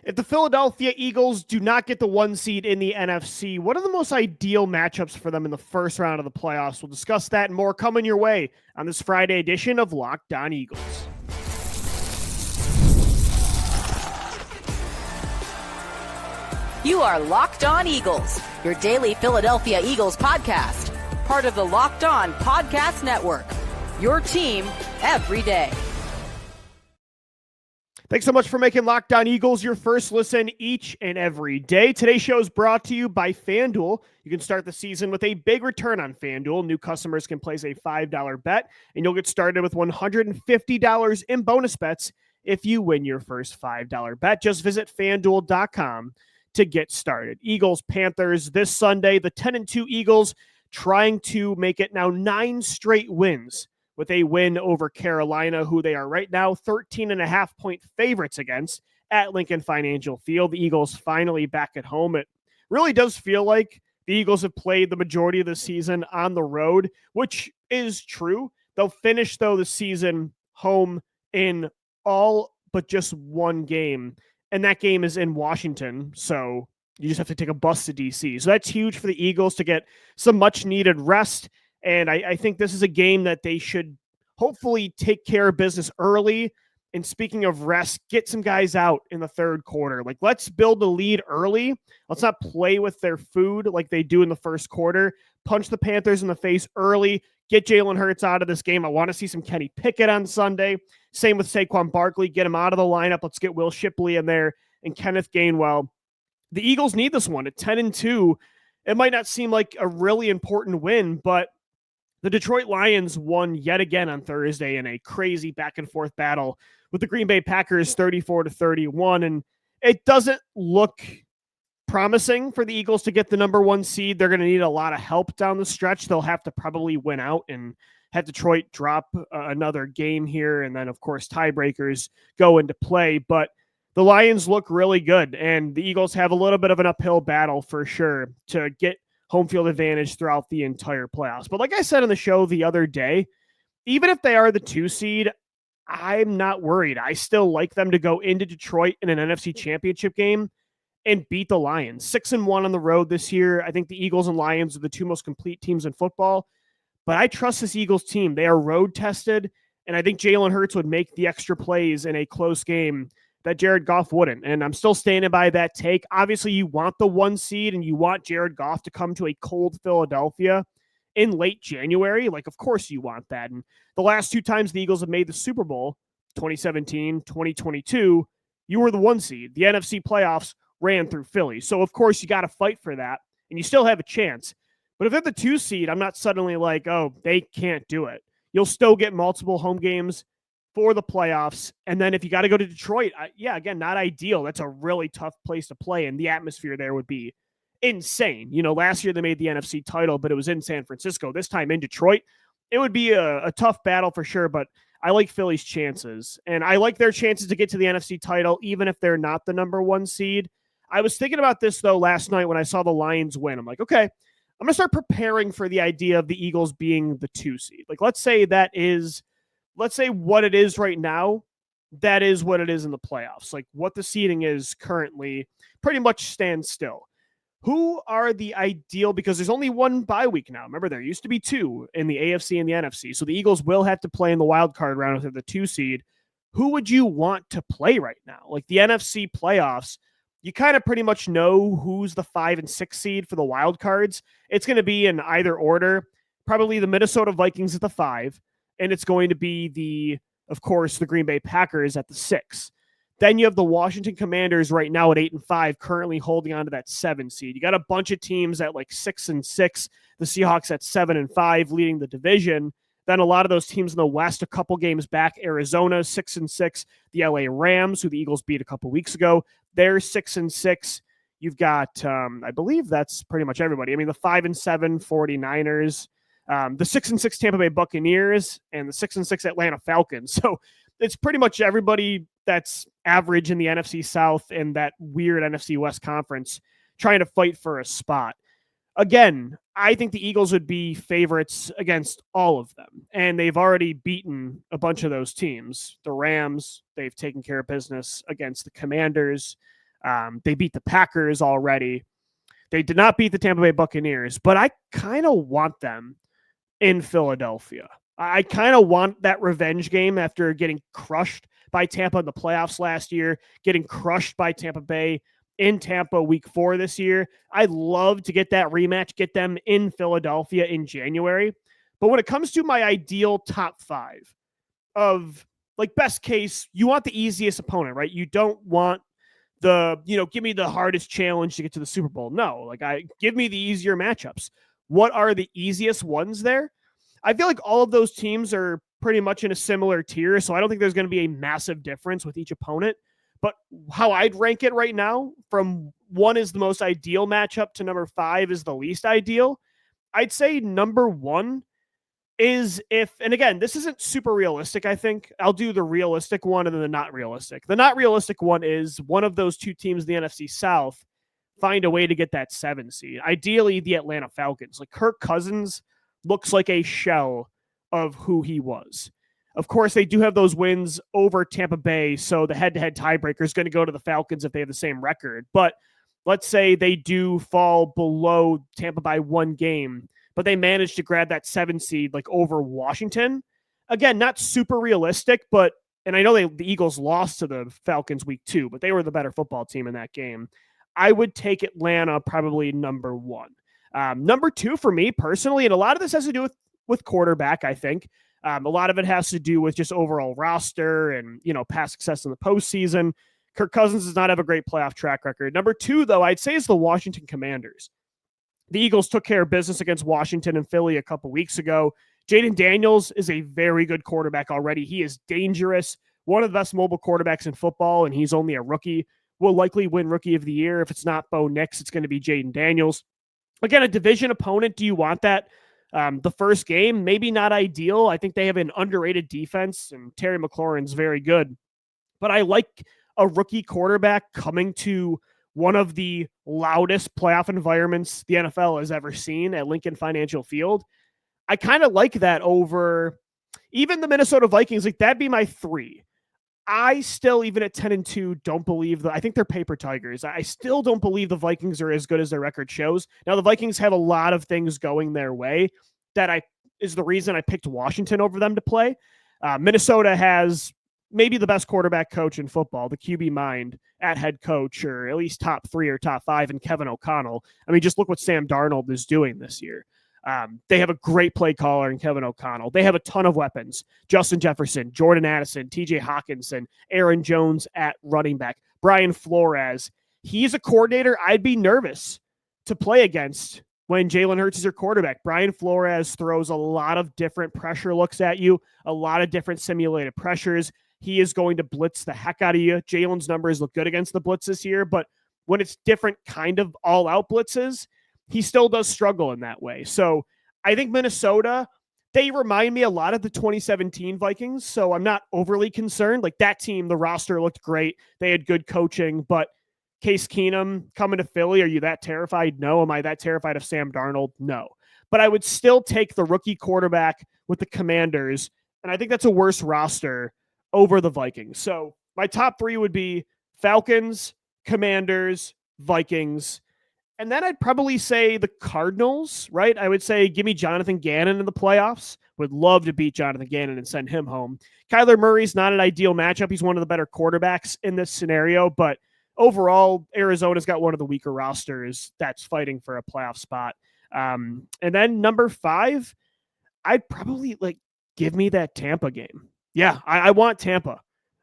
If the Philadelphia Eagles do not get the 1 seed in the NFC, what are the most ideal matchups for them in the first round of the playoffs? We'll discuss that and more coming your way on this Friday edition of Locked On Eagles. You are Locked On Eagles, your daily Philadelphia Eagles podcast, part of the Locked On Podcast Network, your team every day. Thanks so much for making Locked On Eagles your first listen each and every day. Today's show is brought to you by FanDuel. You can start the season with a big return on FanDuel. New customers can place a $5 bet, and you'll get started with $150 in bonus bets if you win your first $5 bet. Just visit FanDuel.com to get started. Eagles-Panthers this Sunday. The 10-2 Eagles trying to make it now 9 straight wins with a win over Carolina, who they are right now 13.5-point favorites against at Lincoln Financial Field. The Eagles finally back at home. It really does feel like the Eagles have played the majority of the season on the road, which is true. They'll finish, though, the season home in all but just one game, and that game is in Washington, so you just have to take a bus to D.C. So that's huge for the Eagles to get some much-needed rest. And I think this is a game that they should hopefully take care of business early. And speaking of rest, get some guys out in the third quarter. Like, let's build a lead early. Let's not play with their food like they do in the first quarter. Punch the Panthers in the face early. Get Jalen Hurts out of this game. I want to see some Kenny Pickett on Sunday. Same with Saquon Barkley. Get him out of the lineup. Let's get Will Shipley in there and Kenneth Gainwell. The Eagles need this one at 10-2. It might not seem like a really important win, but the Detroit Lions won yet again on Thursday in a crazy back-and-forth battle with the Green Bay Packers 34-31, and it doesn't look promising for the Eagles to get the number 1 seed. They're going to need a lot of help down the stretch. They'll have to probably win out and have Detroit drop another game here, and then, of course, tiebreakers go into play, but the Lions look really good, and the Eagles have a little bit of an uphill battle for sure to get home field advantage throughout the entire playoffs. But like I said on the show the other day, even if they are the 2 seed, I'm not worried. I still like them to go into Detroit in an NFC Championship game and beat the Lions. 6-1 on the road this year. I think the Eagles and Lions are the 2 most complete teams in football, but I trust this Eagles team. They are road tested, and I think Jalen Hurts would make the extra plays in a close game that Jared Goff wouldn't. And I'm still standing by that take. Obviously, you want the 1 seed and you want Jared Goff to come to a cold Philadelphia in late January. Like, of course you want that. And the last 2 times the Eagles have made the Super Bowl, 2017, 2022, you were the 1 seed. The NFC playoffs ran through Philly. So, of course, you got to fight for that. And you still have a chance. But if they're the 2 seed, I'm not suddenly like, oh, they can't do it. You'll still get multiple home games for the playoffs. And then if you got to go to Detroit, again, not ideal. That's a really tough place to play, and the atmosphere there would be insane. You know, last year they made the NFC title, but it was in San Francisco. This time in Detroit, it would be a tough battle for sure, but I like Philly's chances, and I like their chances to get to the NFC title, even if they're not the number 1 seed. I was thinking about this, though, last night when I saw the Lions win. I'm like, okay, I'm going to start preparing for the idea of the Eagles being the 2 seed. Like, let's say what it is right now, that is what it is in the playoffs. Like, what the seeding is currently pretty much stands still. Who are the ideal, because there's only 1 bye week now. Remember, there used to be 2 in the AFC and the NFC. So the Eagles will have to play in the wild card round with the 2 seed. Who would you want to play right now? Like, the NFC playoffs, you kind of pretty much know who's the 5 and 6 seed for the wild cards. It's going to be in either order. Probably the Minnesota Vikings at the 5. And it's going to be of course, the Green Bay Packers at the 6. Then you have the Washington Commanders right now at 8-5, currently holding on to that 7 seed. You got a bunch of teams at like 6-6. The Seahawks at 7-5, leading the division. Then a lot of those teams in the West, a couple games back. Arizona 6-6. The LA Rams, who the Eagles beat a couple weeks ago, they're 6-6. You've got, I believe that's pretty much everybody. I mean, the 5-7 49ers. The 6-6 Tampa Bay Buccaneers and the 6-6 Atlanta Falcons. So it's pretty much everybody that's average in the NFC South and that weird NFC West conference trying to fight for a spot. Again, I think the Eagles would be favorites against all of them, and they've already beaten a bunch of those teams. The Rams, they've taken care of business against the Commanders. They beat the Packers already. They did not beat the Tampa Bay Buccaneers, but I kind of want them in Philadelphia. I kind of want that revenge game after getting crushed by Tampa in the playoffs last year, getting crushed by Tampa Bay in Tampa week 4 this year. I'd love to get that rematch, get them in Philadelphia in January. But when it comes to my ideal top 5 of like best case, you want the easiest opponent, right? You don't want give me the hardest challenge to get to the Super Bowl. No, give me the easier matchups. What are the easiest ones there? I feel like all of those teams are pretty much in a similar tier, so I don't think there's going to be a massive difference with each opponent. But how I'd rank it right now, from 1 is the most ideal matchup to number 5 is the least ideal, I'd say number 1 is and again, this isn't super realistic, I think. I'll do the realistic one and then the not realistic. The not realistic one is one of those 2 teams in the NFC South find a way to get that 7 seed. Ideally, the Atlanta Falcons. Like Kirk Cousins looks like a shell of who he was. Of course, they do have those wins over Tampa Bay, so the head-to-head tiebreaker is going to go to the Falcons if they have the same record. But let's say they do fall below Tampa by 1 game, but they managed to grab that 7 seed like over Washington. Again, not super realistic, and I know the Eagles lost to the Falcons week 2, but they were the better football team in that game. I would take Atlanta probably number 1. Number 2 for me personally, and a lot of this has to do with quarterback, I think. A lot of it has to do with just overall roster and, past success in the postseason. Kirk Cousins does not have a great playoff track record. Number 2, though, I'd say is the Washington Commanders. The Eagles took care of business against Washington and Philly a couple weeks ago. Jayden Daniels is a very good quarterback already. He is dangerous, one of the best mobile quarterbacks in football, and he's only a rookie. Will likely win Rookie of the Year. If it's not Bo Nix, it's going to be Jayden Daniels. Again, a division opponent, do you want that? The first game, maybe not ideal. I think they have an underrated defense, and Terry McLaurin's very good. But I like a rookie quarterback coming to one of the loudest playoff environments the NFL has ever seen at Lincoln Financial Field. I kind of like that over even the Minnesota Vikings. Like, that'd be my 3. I still, even at 10-2, don't believe I think they're paper tigers. I still don't believe the Vikings are as good as their record shows. Now, the Vikings have a lot of things going their way that is the reason I picked Washington over them to play. Minnesota has maybe the best quarterback coach in football, the QB mind at head coach, or at least top 3 or top 5 in Kevin O'Connell. I mean, just look what Sam Darnold is doing this year. They have a great play caller in Kevin O'Connell. They have a ton of weapons. Justin Jefferson, Jordan Addison, TJ Hawkinson, Aaron Jones at running back, Brian Flores. He's a coordinator I'd be nervous to play against when Jalen Hurts is your quarterback. Brian Flores throws a lot of different pressure looks at you, a lot of different simulated pressures. He is going to blitz the heck out of you. Jalen's numbers look good against the blitz this year, but when it's different kind of all-out blitzes, he still does struggle in that way. So I think Minnesota, they remind me a lot of the 2017 Vikings, so I'm not overly concerned. Like, that team, the roster looked great. They had good coaching, but Case Keenum coming to Philly, are you that terrified? No. Am I that terrified of Sam Darnold? No. But I would still take the rookie quarterback with the Commanders, and I think that's a worse roster over the Vikings. So my top 3 would be Falcons, Commanders, Vikings, and then I'd probably say the Cardinals, right? I would say give me Jonathan Gannon in the playoffs. Would love to beat Jonathan Gannon and send him home. Kyler Murray's not an ideal matchup. He's one of the better quarterbacks in this scenario, but overall, Arizona's got one of the weaker rosters that's fighting for a playoff spot. And then number 5, I'd probably give me that Tampa game. Yeah, I want Tampa.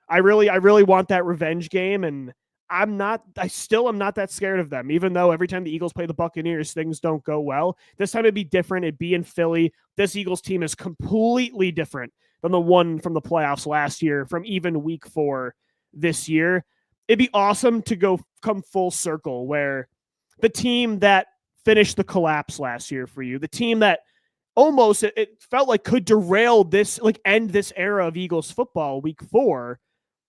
I really want that revenge game, and I still am not that scared of them, even though every time the Eagles play the Buccaneers, things don't go well. This time it'd be different. It'd be in Philly. This Eagles team is completely different than the one from the playoffs last year, from even week 4 this year. It'd be awesome to come full circle where the team that finished the collapse last year for you, the team that almost it felt like could derail this, end this era of Eagles football week 4.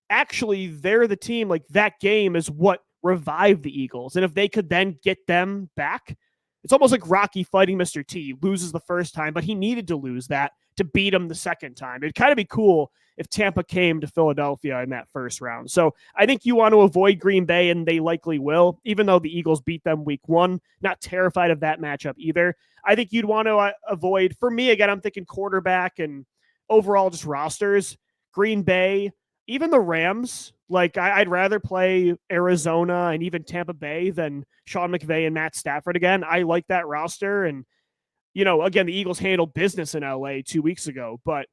Actually, they're the team, that game is what revived the Eagles. And if they could then get them back, it's almost like Rocky fighting Mr. T. Loses the first time, but he needed to lose that to beat them the second time. It'd kind of be cool if Tampa came to Philadelphia in that first round. So I think you want to avoid Green Bay, and they likely will, even though the Eagles beat them week 1. Not terrified of that matchup either. I think you'd want to avoid, for me, again, I'm thinking quarterback and overall just rosters, Green Bay, even the Rams. Like, I'd rather play Arizona and even Tampa Bay than Sean McVay and Matt Stafford again. I like that roster. And, again, the Eagles handled business in LA 2 weeks ago, but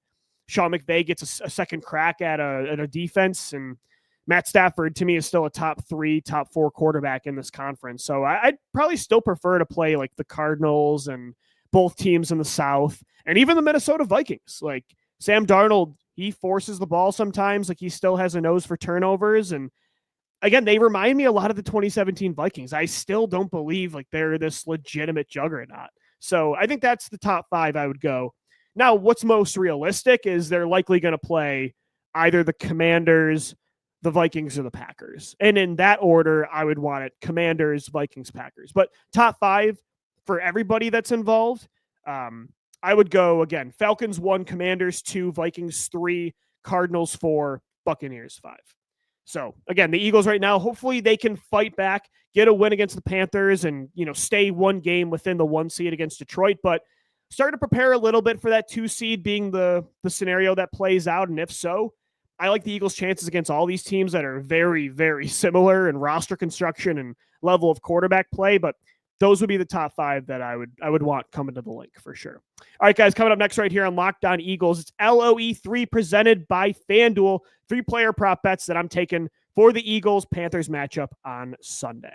Sean McVay gets a second crack at a defense, and Matt Stafford, to me, is still a top 3, top 4 quarterback in this conference. So I'd probably still prefer to play like the Cardinals and both teams in the South, and even the Minnesota Vikings. Like, Sam Darnold, he forces the ball sometimes. Like, he still has a nose for turnovers. And again, they remind me a lot of the 2017 Vikings. I still don't believe like they're this legitimate juggernaut. So I think that's the top 5 I would go. Now, what's most realistic is they're likely going to play either the Commanders, the Vikings, or the Packers. And in that order, I would want it Commanders, Vikings, Packers. But top 5 for everybody that's involved, I would go, again, Falcons 1, Commanders 2, Vikings 3, Cardinals 4, Buccaneers 5. So, again, the Eagles right now, hopefully they can fight back, get a win against the Panthers, and, stay one game within the 1 seed against Detroit. But start to prepare a little bit for that 2 seed being the scenario that plays out. And if so, I like the Eagles' chances against all these teams that are very, very similar in roster construction and level of quarterback play. But those would be the top 5 that I would want coming to the link for sure. All right, guys, coming up next right here on Locked On Eagles, it's LOE3 presented by FanDuel. 3-player prop bets that I'm taking for the Eagles-Panthers matchup on Sunday.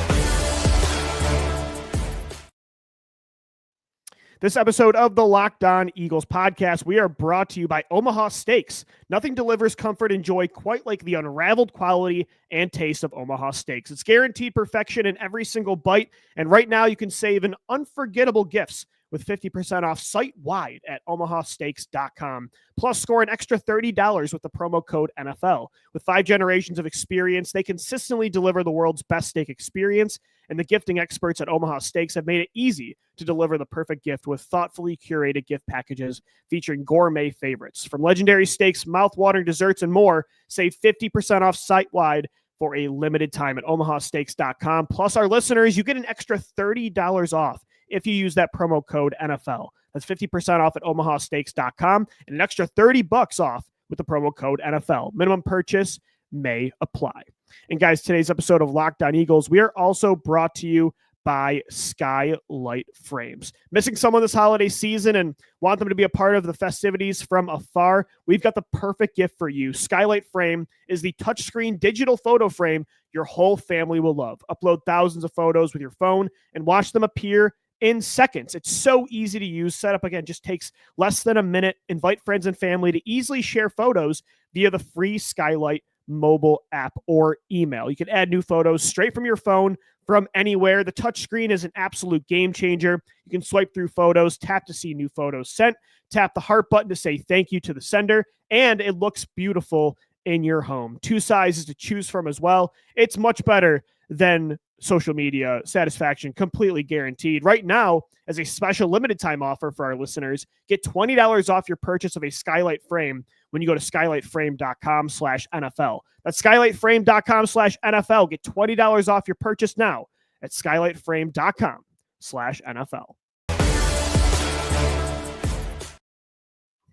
This episode of the Locked On Eagles podcast, we are brought to you by Omaha Steaks. Nothing delivers comfort and joy quite like the unrivaled quality and taste of Omaha Steaks. It's guaranteed perfection in every single bite, and right now you can save an unforgettable gifts with 50% off site-wide at omahasteaks.com. Plus, score an extra $30 with the promo code NFL. With 5 generations of experience, they consistently deliver the world's best steak experience, and the gifting experts at Omaha Steaks have made it easy to deliver the perfect gift with thoughtfully curated gift packages featuring gourmet favorites. From legendary steaks, mouth-watering desserts, and more, save 50% off site-wide for a limited time at omahasteaks.com. Plus, our listeners, you get an extra $30 off if you use that promo code NFL. That's 50% off at omahasteaks.com and an extra $30 off with the promo code NFL. Minimum purchase may apply. And guys, today's episode of Locked On Eagles, we are also brought to you by Skylight Frames. Missing someone this holiday season and want them to be a part of the festivities from afar? We've got the perfect gift for you. Skylight Frame is the touchscreen digital photo frame your whole family will love. Upload thousands of photos with your phone and watch them appear in seconds. It's so easy to use. Setup, again, just takes less than a minute. Invite friends and family to easily share photos via the free Skylight mobile app or email. You can add new photos straight from your phone from anywhere. The touchscreen is an absolute game changer. You can swipe through photos, tap to see new photos sent, tap the heart button to say thank you to the sender, and it looks beautiful in your home. 2 sizes to choose from as well. It's much better than social media satisfaction, completely guaranteed. Right now, as a special limited time offer for our listeners, get $20 off your purchase of a Skylight frame when you go to skylightframe.com/NFL. That's skylightframe.com/NFL. Get $20 off your purchase now at skylightframe.com/NFL.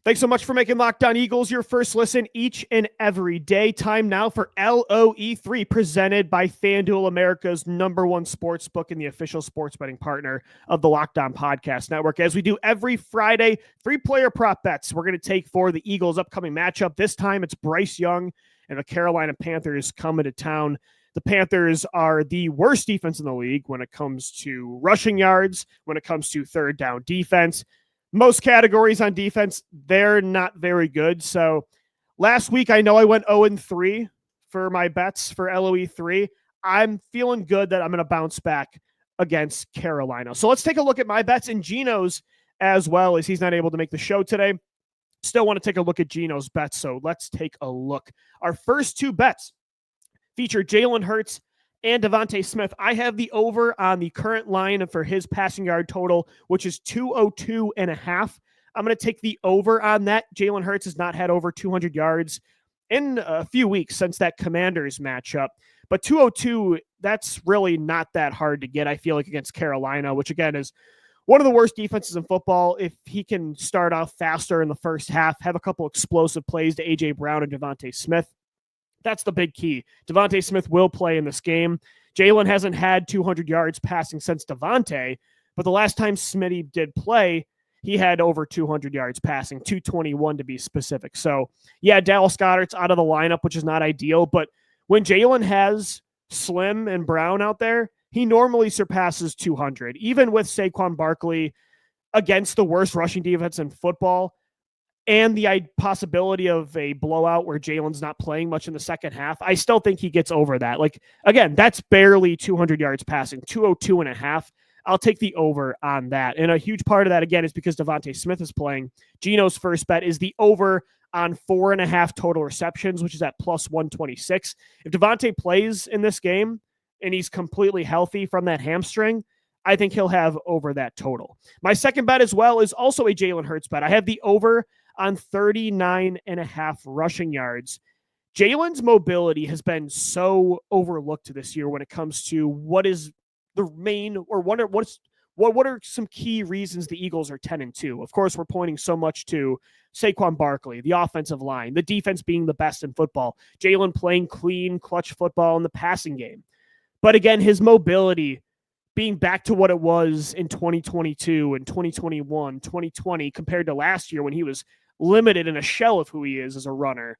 Thanks so much for making Locked On Eagles your first listen each and every day. Time now for LOE3, presented by FanDuel, America's #1 sports book and the official sports betting partner of the Locked On Podcast Network. As we do every Friday, 3-player prop bets we're going to take for the Eagles' upcoming matchup. This time it's Bryce Young and the Carolina Panthers coming to town. The Panthers are the worst defense in the league when it comes to rushing yards, when it comes to third down defense. Most categories on defense, they're not very good. So last week, I know I went 0-3 for my bets for LOE3. I'm feeling good that I'm going to bounce back against Carolina. So let's take a look at my bets and Gino's as well, as he's not able to make the show today. Still want to take a look at Gino's bets, so let's take a look. Our first 2 bets feature Jalen Hurts and Devontae Smith. I have the over on the current line for his passing yard total, which is 202.5. I'm going to take the over on that. Jalen Hurts has not had over 200 yards in a few weeks since that Commanders matchup. But 202, that's really not that hard to get, I feel like, against Carolina, which, again, is one of the worst defenses in football. If he can start off faster in the first half, have a couple explosive plays to A.J. Brown and Devontae Smith, that's the big key. Devontae Smith will play in this game. Jalen hasn't had 200 yards passing since Devontae, but the last time Smitty did play, he had over 200 yards passing, 221 to be specific. So, yeah, Dallas Goedert's out of the lineup, which is not ideal, but when Jalen has Slim and Brown out there, he normally surpasses 200. Even with Saquon Barkley against the worst rushing defense in football and the possibility of a blowout where Jalen's not playing much in the second half, I still think he gets over that. Like, again, that's barely 200 yards passing, 202.5. I'll take the over on that. And a huge part of that, again, is because Devontae Smith is playing. Gino's first bet is the over on 4.5 total receptions, which is at plus 126. If Devontae plays in this game and he's completely healthy from that hamstring, I think he'll have over that total. My second bet as well is also a Jalen Hurts bet. I have the over on 39.5 rushing yards. Jalen's mobility has been so overlooked this year when it comes to what is the main, or what are some key reasons the Eagles are 10-2. Of course, we're pointing so much to Saquon Barkley, the offensive line, the defense being the best in football, Jalen playing clean, clutch football in the passing game. But again, his mobility being back to what it was in 2022 and 2021, 2020, compared to last year when he was limited in a shell of who he is as a runner,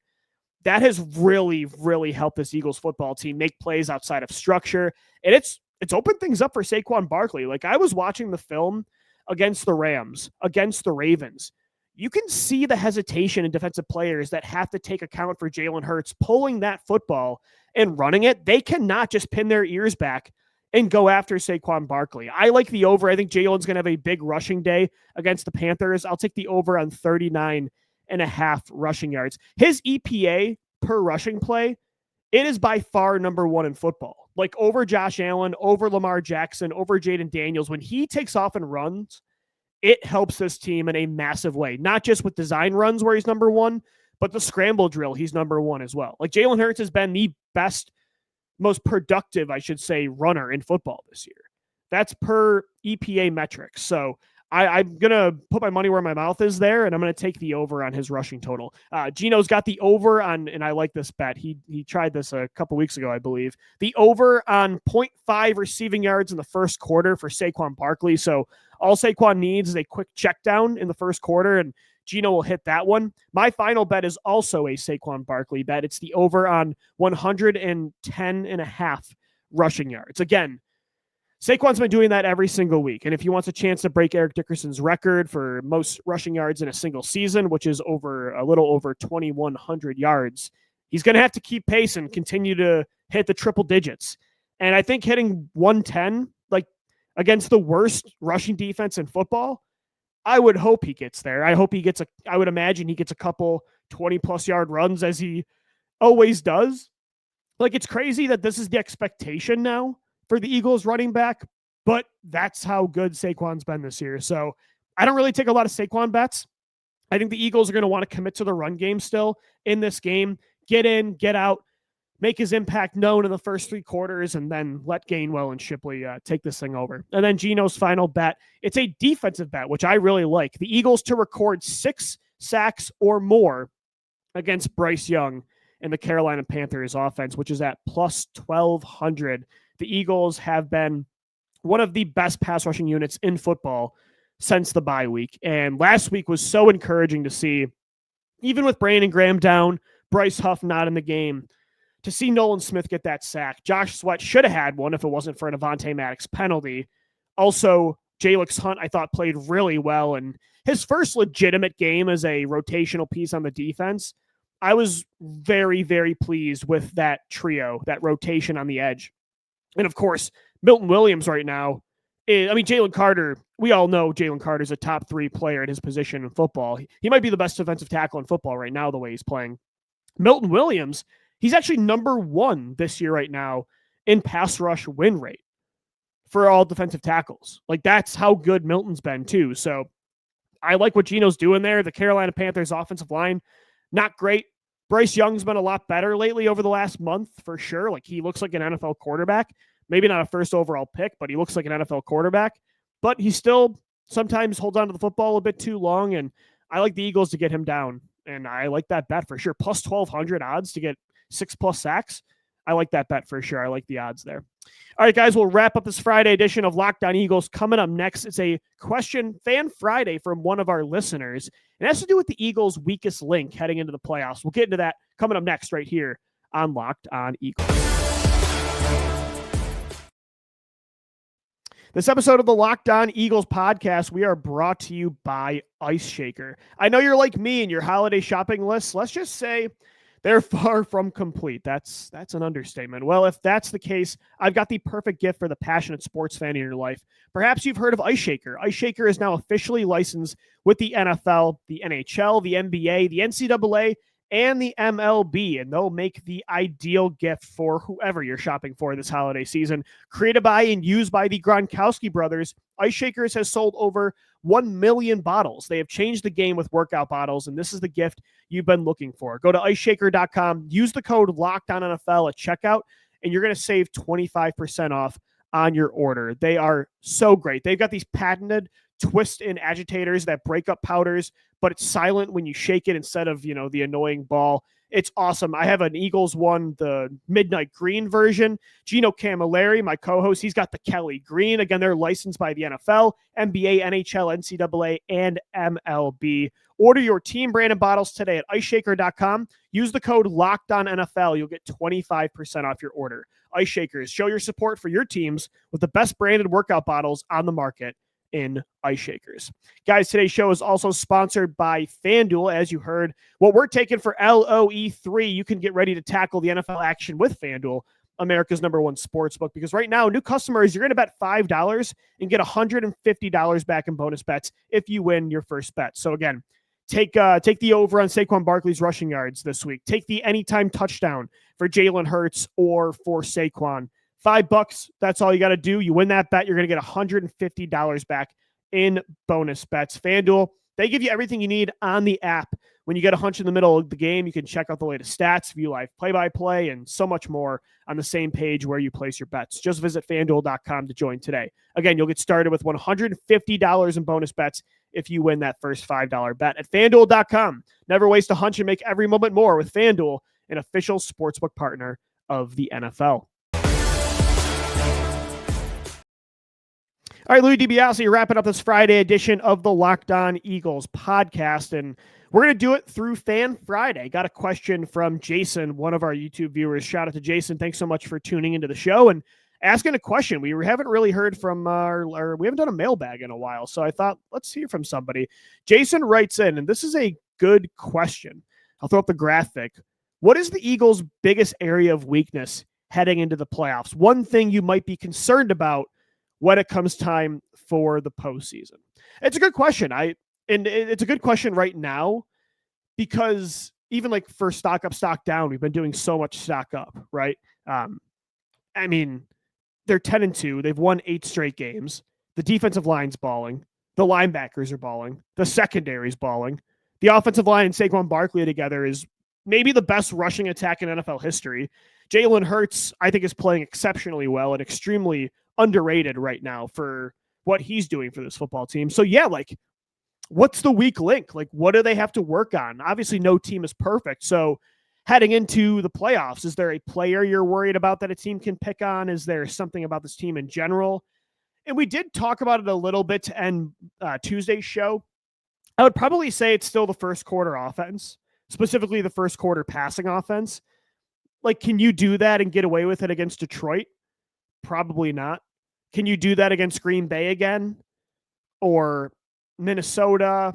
that has really, really helped this Eagles football team make plays outside of structure. And it's opened things up for Saquon Barkley. Like, I was watching the film against the Rams, against the Ravens. You can see the hesitation in defensive players that have to take account for Jalen Hurts pulling that football and running it. They cannot just pin their ears back and go after Saquon Barkley. I like the over. I think Jalen's going to have a big rushing day against the Panthers. I'll take the over on 39.5 rushing yards. His EPA per rushing play, it is by far number one in football. Like, over Josh Allen, over Lamar Jackson, over Jayden Daniels. When he takes off and runs, it helps this team in a massive way. Not just with design runs where he's number one, but the scramble drill, he's number one as well. Like, Jalen Hurts has been the best, most productive, I should say, runner in football this year. That's per EPA metrics. So I'm going to put my money where my mouth is there, and I'm going to take the over on his rushing total. Gino's got the over on, and I like this bet. He tried this a couple weeks ago, I believe. The over on 0.5 receiving yards in the first quarter for Saquon Barkley. So all Saquon needs is a quick check down in the first quarter, and Gino will hit that one. My final bet is also a Saquon Barkley bet. It's the over on 110.5 rushing yards. Again, Saquon's been doing that every single week. And if he wants a chance to break Eric Dickerson's record for most rushing yards in a single season, which is a little over 2,100 yards, he's going to have to keep pace and continue to hit the triple digits. And I think hitting 110, like, against the worst rushing defense in football, I would hope he gets there. I would imagine he gets a couple 20-plus yard runs, as he always does. Like, it's crazy that this is the expectation now for the Eagles running back, but that's how good Saquon's been this year. So I don't really take a lot of Saquon bets. I think the Eagles are going to want to commit to the run game still in this game. Get in, get out, make his impact known in the first three quarters, and then let Gainwell and Shipley take this thing over. And then Gino's final bet, it's a defensive bet, which I really like. The Eagles to record 6 sacks or more against Bryce Young and the Carolina Panthers offense, which is at plus 1,200. The Eagles have been one of the best pass rushing units in football since the bye week. And last week was so encouraging to see, even with Brandon Graham down, Bryce Huff not in the game, to see Nolan Smith get that sack. Josh Sweat should have had one if it wasn't for an Avonte Maddox penalty. Also, Jalix Hunt, I thought, played really well. And his first legitimate game as a rotational piece on the defense, I was very, very pleased with that trio, that rotation on the edge. And of course, Milton Williams right now, Jalen Carter, we all know Jalen Carter's a top 3 player at his position in football. He might be the best defensive tackle in football right now, the way he's playing. Milton Williams, he's actually number 1 this year right now in pass rush win rate for all defensive tackles. Like, that's how good Milton's been too. So I like what Geno's doing there. The Carolina Panthers offensive line, not great. Bryce Young's been a lot better lately over the last month for sure. Like he looks like an NFL quarterback. Maybe not a first overall pick, but he looks like an NFL quarterback. But he still sometimes holds on to the football a bit too long, and I like the Eagles to get him down. And I like that bet for sure. Plus 1,200 odds to get 6+ sacks. I like that bet for sure. I like the odds there. All right, guys, we'll wrap up this Friday edition of Locked On Eagles. Coming up next, it's a question Fan Friday from one of our listeners. It has to do with the Eagles' weakest link heading into the playoffs. We'll get into that coming up next right here on Locked On Eagles. This episode of the Locked On Eagles podcast, we are brought to you by IceShaker. I know you're like me and your holiday shopping lists. Let's just say they're far from complete. That's an understatement. Well, if that's the case, I've got the perfect gift for the passionate sports fan in your life. Perhaps you've heard of IceShaker. IceShaker is now officially licensed with the NFL, the NHL, the NBA, the NCAA, and the MLB, and they'll make the ideal gift for whoever you're shopping for this holiday season. Created by and used by the Gronkowski brothers, IceShakers has sold over 1 million bottles. They have changed the game with workout bottles, and this is the gift you've been looking for. Go to IceShaker.com, use the code LOCKEDONNFL at checkout, and you're going to save 25% off on your order. They are so great. They've got these patented twist-in agitators that break up powders, but it's silent when you shake it instead of, the annoying ball. It's awesome. I have an Eagles one, the Midnight Green version. Gino Camilleri, my co-host, he's got the Kelly Green. Again, they're licensed by the NFL, NBA, NHL, NCAA, and MLB. Order your team branded bottles today at IceShaker.com. Use the code LOCKEDONNFL. You'll get 25% off your order. IceShakers, show your support for your teams with the best branded workout bottles on the market in IceShakers. Guys, today's show is also sponsored by FanDuel. As you heard, what we're taking for LOE3, you can get ready to tackle the NFL action with FanDuel, America's #1 sportsbook, because right now, new customers, you're going to bet $5 and get $150 back in bonus bets if you win your first bet. So again, take the over on Saquon Barkley's rushing yards this week. Take the anytime touchdown for Jalen Hurts or for Saquon. $5, that's all you got to do. You win that bet, you're going to get $150 back in bonus bets. FanDuel, they give you everything you need on the app. When you get a hunch in the middle of the game, you can check out the latest stats, view live play-by-play, and so much more on the same page where you place your bets. Just visit FanDuel.com to join today. Again, you'll get started with $150 in bonus bets if you win that first $5 bet at FanDuel.com. Never waste a hunch and make every moment more with FanDuel, an official sportsbook partner of the NFL. All right, Louie DiBiase, wrapping up this Friday edition of the Locked On Eagles podcast, and we're going to do it through Fan Friday. Got a question from Jason, one of our YouTube viewers. Shout out to Jason. Thanks so much for tuning into the show and asking a question. We haven't really heard from we haven't done a mailbag in a while, so I thought, let's hear from somebody. Jason writes in, and this is a good question. I'll throw up the graphic. What is the Eagles' biggest area of weakness heading into the playoffs? One thing you might be concerned about when it comes time for the postseason? It's a good question. It's a good question right now because even like for stock up, stock down, we've been doing so much stock up, right? I mean, they're 10-2. They've won 8 straight games. The defensive line's balling. The linebackers are balling. The secondary's balling. The offensive line and Saquon Barkley together is maybe the best rushing attack in NFL history. Jalen Hurts, I think, is playing exceptionally well and extremely underrated right now for what he's doing for this football team. So yeah, like, what's the weak link? Like, what do they have to work on? Obviously, no team is perfect. So heading into the playoffs, is there a player you're worried about that a team can pick on? Is there something about this team in general? And we did talk about it a little bit to end Tuesday's show. I would probably say it's still the first quarter offense, specifically the first quarter passing offense. Like, can you do that and get away with it against Detroit? Probably not. Can you do that against Green Bay again? Or Minnesota?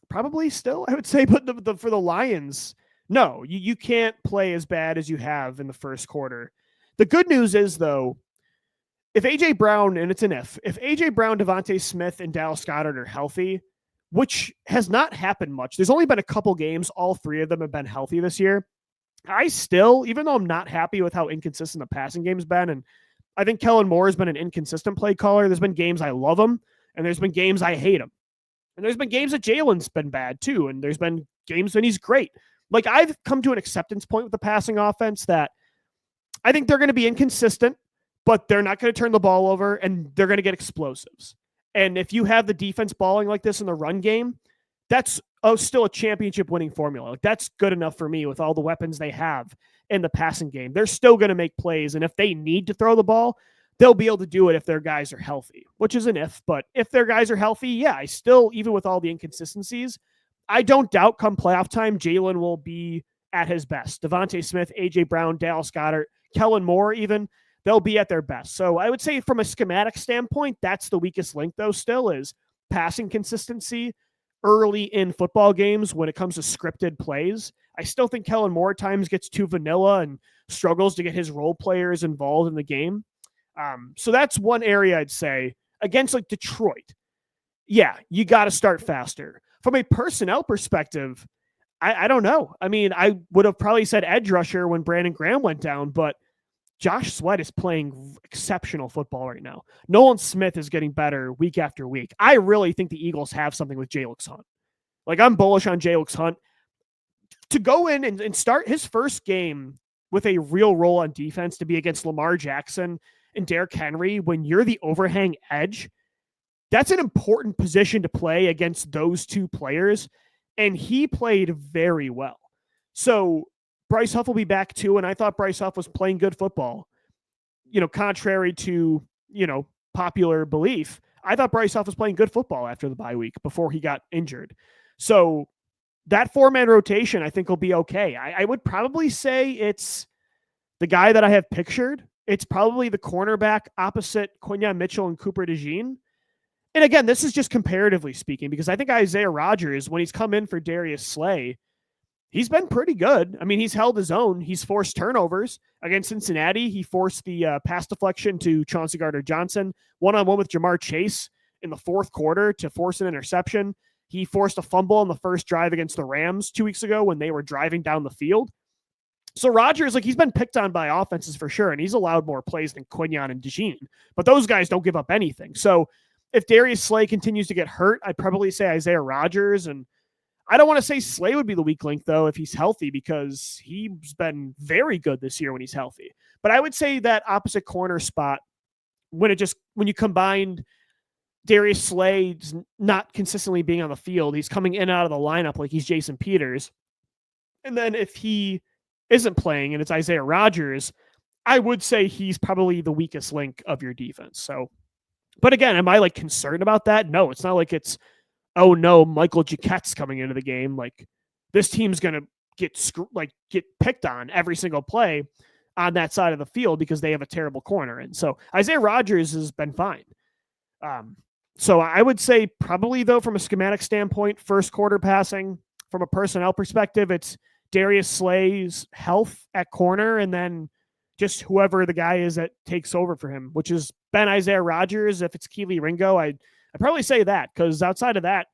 Probably still, I would say. But for the Lions, no, you can't play as bad as you have in the first quarter. The good news is, though, if A.J. Brown, and it's an if A.J. Brown, Devontae Smith, and Dallas Goedert are healthy, which has not happened much. There's only been a couple games. All 3 of them have been healthy this year. I still, even though I'm not happy with how inconsistent the passing game's been, and I think Kellen Moore has been an inconsistent play caller. There's been games I love him, and there's been games I hate him. And there's been games that Jalen's been bad too. And there's been games when he's great. Like, I've come to an acceptance point with the passing offense that I think they're going to be inconsistent, but they're not going to turn the ball over and they're going to get explosives. And if you have the defense balling like this in the run game, that's still a championship winning formula. Like, that's good enough for me with all the weapons they have in the passing game. They're still going to make plays. And if they need to throw the ball, they'll be able to do it if their guys are healthy, which is an if. But if their guys are healthy, yeah, I still, even with all the inconsistencies, I don't doubt come playoff time, Jalen will be at his best. Devontae Smith, A.J. Brown, Dallas Goedert, Kellen Moore even, they'll be at their best. So I would say from a schematic standpoint, that's the weakest link, though, still is passing consistency early in football games when it comes to scripted plays. I still think Kellen Moore at times gets too vanilla and struggles to get his role players involved in the game. So that's one area I'd say. Against like Detroit, yeah, you got to start faster. From a personnel perspective, I don't know. I mean, I would have probably said edge rusher when Brandon Graham went down, but Josh Sweat is playing exceptional football right now. Nolan Smith is getting better week after week. I really think the Eagles have something with Jalen Hunt. Like, I'm bullish on Jalen Hunt. To go in and start his first game with a real role on defense to be against Lamar Jackson and Derrick Henry when you're the overhang edge, that's an important position to play against those two players. And he played very well. So Bryce Huff will be back too. And I thought Bryce Huff was playing good football, contrary to, popular belief. I thought Bryce Huff was playing good football after the bye week before he got injured. So that 4-man rotation, I think, will be okay. I would probably say it's the guy that I have pictured. It's probably the cornerback opposite Quinyon Mitchell and Cooper DeJean. And again, this is just comparatively speaking, because I think Isaiah Rodgers, when he's come in for Darius Slay, he's been pretty good. I mean, he's held his own. He's forced turnovers against Cincinnati. He forced the pass deflection to Chauncey Gardner-Johnson, one-on-one with Jamar Chase in the fourth quarter to force an interception. He forced a fumble on the first drive against the Rams 2 weeks ago when they were driving down the field. So Rodgers, like, he's been picked on by offenses for sure, and he's allowed more plays than Quinyon and DeJean. But those guys don't give up anything. So if Darius Slay continues to get hurt, I'd probably say Isaiah Rodgers. And I don't want to say Slay would be the weak link, though, if he's healthy, because he's been very good this year when he's healthy. But I would say that opposite corner spot, when you combined Darius Slay's not consistently being on the field, he's coming in and out of the lineup like he's Jason Peters. And then if he isn't playing and it's Isaiah Rodgers, I would say he's probably the weakest link of your defense. So, but again, am I like concerned about that? No, it's not like it's, oh no, Michael Jacquette's coming into the game. Like, this team's going to get picked on every single play on that side of the field because they have a terrible corner. And so Isaiah Rodgers has been fine. So I would say probably, though, from a schematic standpoint, first quarter passing, from a personnel perspective, it's Darius Slay's health at corner, and then just whoever the guy is that takes over for him, which has been Isaiah Rodgers. If it's Keely Ringo, I'd probably say that, because outside of that,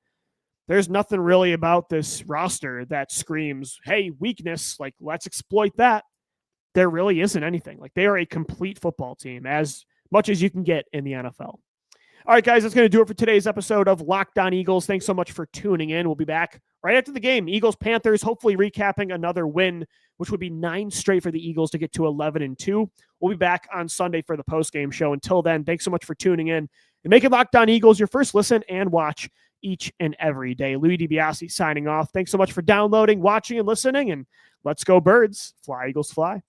there's nothing really about this roster that screams, hey, weakness, like, let's exploit that. There really isn't anything. Like, they are a complete football team, as much as you can get in the NFL. All right, guys, that's going to do it for today's episode of Locked On Eagles. Thanks so much for tuning in. We'll be back right after the game. Eagles-Panthers, hopefully recapping another win, which would be 9 straight for the Eagles to get to 11-2. We'll be back on Sunday for the postgame show. Until then, thanks so much for tuning in and making Locked On Eagles your first listen and watch each and every day. Louie DiBiase signing off. Thanks so much for downloading, watching, and listening, and let's go Birds. Fly, Eagles, fly.